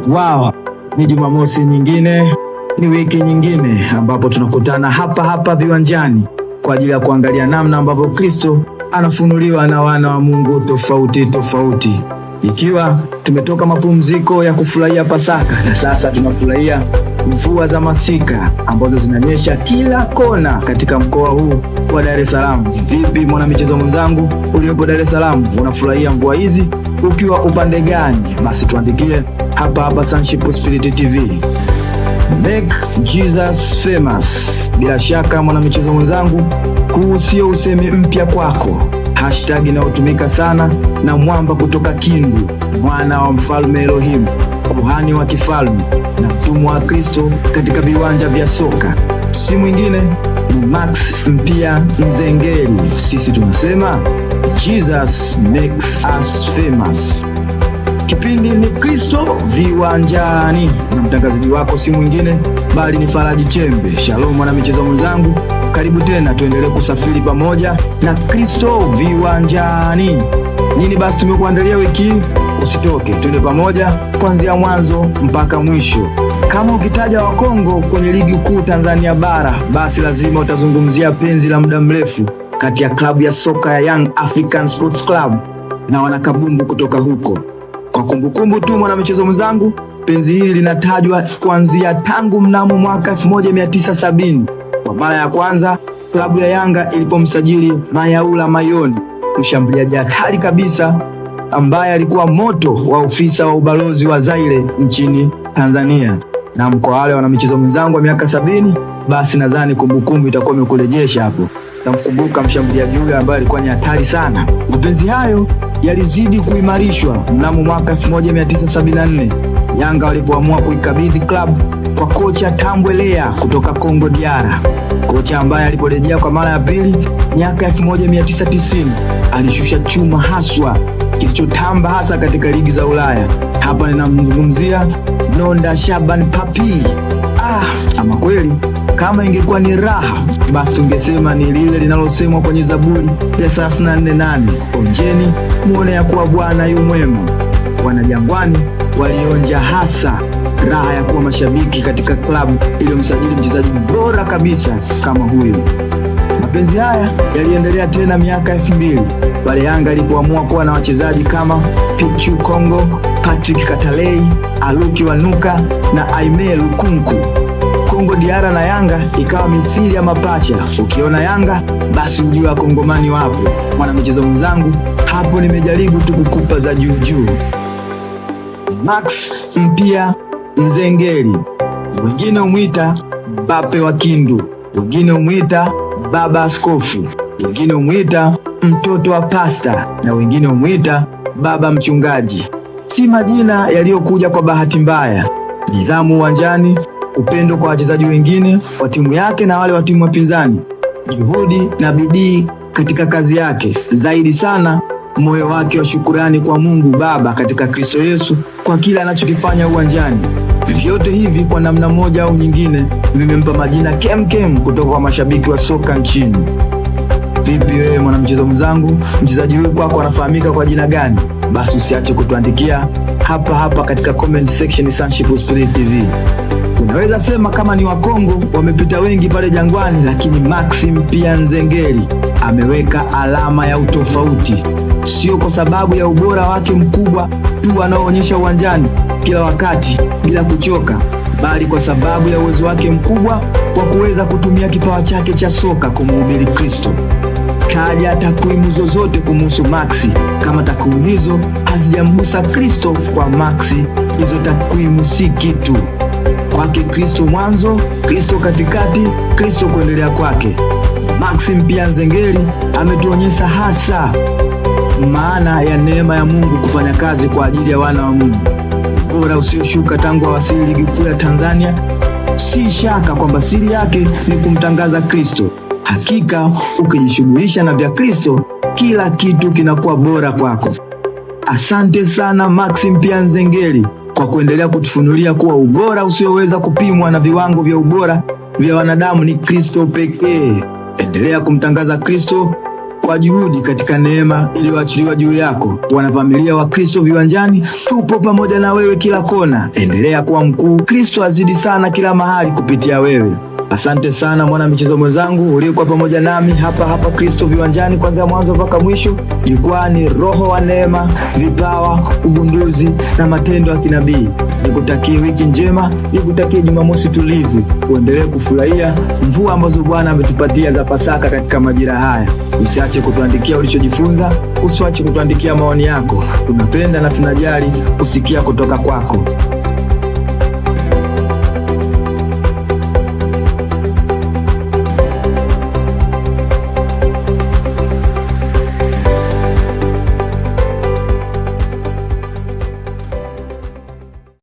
Wow, ni Jumamosi nyingine, ni wiki nyingine ambapo tunakutana hapa viwanjani kwa ajili ya kuangalia namna ambavyo Kristo anafunuliwa na wana wa Mungu tofauti. Ikiwa tumetoka mapumziko ya kufurahia Pasaka na sasa tunafurahia mvua za masika ambazo zinanyesha kila kona katika mkoa huu wa Dar es Salaam. Vipi mwanamichezo mwenzangu uliopo Dar es Salaam, unafurahia mvua hizi ukiwa upande gani? Basi tuandikie hapa Sonship Spirit TV. Make Jesus famous. Bila shaka mwanamichezo mwenzangu, huu sio usemi mpya kwako. Hashtag inayotumika sana na mwamba kutoka Kindu, mwana wa mfalme Elohim, kuhani wa kifalme na mtumwa wa Kristo katika viwanja vya soka, si mwingine ni Max Mpia Nzengeli. Sisi tunasema Jesus makes us famous. Kipindi ni Kristo Viwanjani na mtangazaji wako si mwingine bali ni Faraji Chembe. Shalom mwana michezo mwenzangu, karibu tena tuendelee kusafiri pamoja na Kristo Viwanjani. Nini basi tumekuandalia wiki hii? Usitoke, tuende pamoja kuanzia mwanzo mpaka mwisho. Kama ukitaja Wakongo kwenye ligi kuu Tanzania bara, basi lazima utazungumzia penzi la muda mrefu kati ya klabu ya soka ya Young African Sports Club na wanakabumbu kutoka huko. Kwa kumbukumbu tu mwana michezo mwenzangu, penzi hili linatajwa kuanzia tangu mnamo mwaka 1970. Kwa mara ya kwanza klabu ya Yanga ilipomsajili Mayaula Mayoni, mshambuliaji hatari kabisa ambaye alikuwa moto wa ofisa wa ubalozi wa Zaire nchini Tanzania. Na kwa wale wana michezo mwenzangu wa miaka 70, basi nadhani kumbukumbu itakuwa imekurejesha hapo. Namkumbuka mshambuliaji huyo ambaye alikuwa ni hatari sana. Mapenzi hayo yalizidi kuimarishwa mnamo mwaka 1974 Yanga walipoamua kuikabidhi klabu kwa kocha Tambwe Lea kutoka Kongo DR. Kocha ambaye aliporejea kwa mara ya pili miaka 1990 alishusha chuma haswa kilichotamba hasa katika ligi za Ulaya. Hapa ninamzungumzia Nonda Shaban Papi. Ama kweli kama ingekuwa ni raha, basi tungesema ni lile linalosemwa kwenye Zaburi ya 34:8, onjeni muone ya kuwa Bwana yu mwema. Wanajangwani walionja hasa raha ya kuwa mashabiki katika klabu iliyomsajili mchezaji bora kabisa kama huyo. Mapenzi haya yaliendelea tena miaka 2000 pale Yanga ilipoamua kuwa na wachezaji kama Pichu Kongo, Patrick Katalei, Aluki Wanuka na Aime Lukunku. Kongo DR na Yanga ikawa mithili ya mapacha. Ukiona Yanga basi ujue Wakongomani wapo. Mwana michezo mwenzangu, hapo nimejaribu tu kukupa za juu. Max Mpia Nzengeli, wengine umuita Bape wa Kindu, wengine umuita Baba Askofu, wengine umuita mtoto wa pasta na wengine umuita Baba Mchungaji. Si majina yaliyokuja kwa bahati mbaya. Nidhamu uwanjani, upendo kwa wachezaji wengine wa timu yake na wale wa timu wapinzani, juhudi na bidii katika kazi yake, zaidi sana moyo wake wa shukurani kwa Mungu Baba katika Kristo Yesu kwa kila anachokifanya uwanjani. Vyote hivi kwa namna moja au nyingine vimempa majina kem kutoka kwa mashabiki wa soka nchini. Vipi wewe mwanamchezo mwenzangu, mchezaji huyu kwako anafahamika kwa jina gani? Basi usiache kutuandikia hapa katika comment section Sonship Spirit TV. Unaweza sema kama ni Wakongo wamepita wengi pale Jangwani, lakini Max Mpia Nzengeli ameweka alama ya utofauti, sio kwa sababu ya ubora wake mkubwa tu anaoonyesha uwanjani kila wakati bila kuchoka, bali kwa sababu ya uwezo wake mkubwa wa kuweza kutumia kipawa chake cha soka kumhubiri Kristo. Taja takwimu zozote kumhusu Maxi, kama takwimu hizo hazijamgusa Kristo, kwa Maxi hizo takwimu si kitu. Kwake Kristo mwanzo, Kristo katikati, Kristo kuendelea kwake. Max Mpia Nzengeli ametuonyesha hasa maana ya neema ya Mungu kufanya kazi kwa ajili ya wana wa Mungu. Bora usioshuka tangu awasili ligi kuu ya Tanzania. Si shaka kwamba siri yake ni kumtangaza Kristo. Hakika ukijishughulisha na vya Kristo, kila kitu kinakuwa bora kwako. Asante sana Max Mpia Nzengeli kwa kuendelea kutufunulia kuwa ubora usioweza kupimwa na viwango vya ubora vya wanadamu ni Kristo pekee. Endelea kumtangaza Kristo kwa juhudi katika neema iliyoachiliwa juu yako. Wanafamilia wa Kristo Viwanjani, tupo pamoja na wewe kila kona. Endelea kuwa mkuu, Kristo azidi sana kila mahali kupitia wewe. Asante sana mwana michezo mwenzangu uliokuwa pamoja nami hapa Kristo Viwanjani kuanzia mwanzo mpaka mwisho. Jukwaa ni roho wa neema, vipawa, ugunduzi na matendo ya kinabii. Nikutakie wiki njema, nikutakie Jumamosi tulivu. Uendelee kufurahia mvua ambazo Bwana ametupatia za Pasaka katika majira haya. Usiache kutuandikia ulichojifunza, usiache kutuandikia maoni yako. Tunapenda na tunajali kusikia kutoka kwako.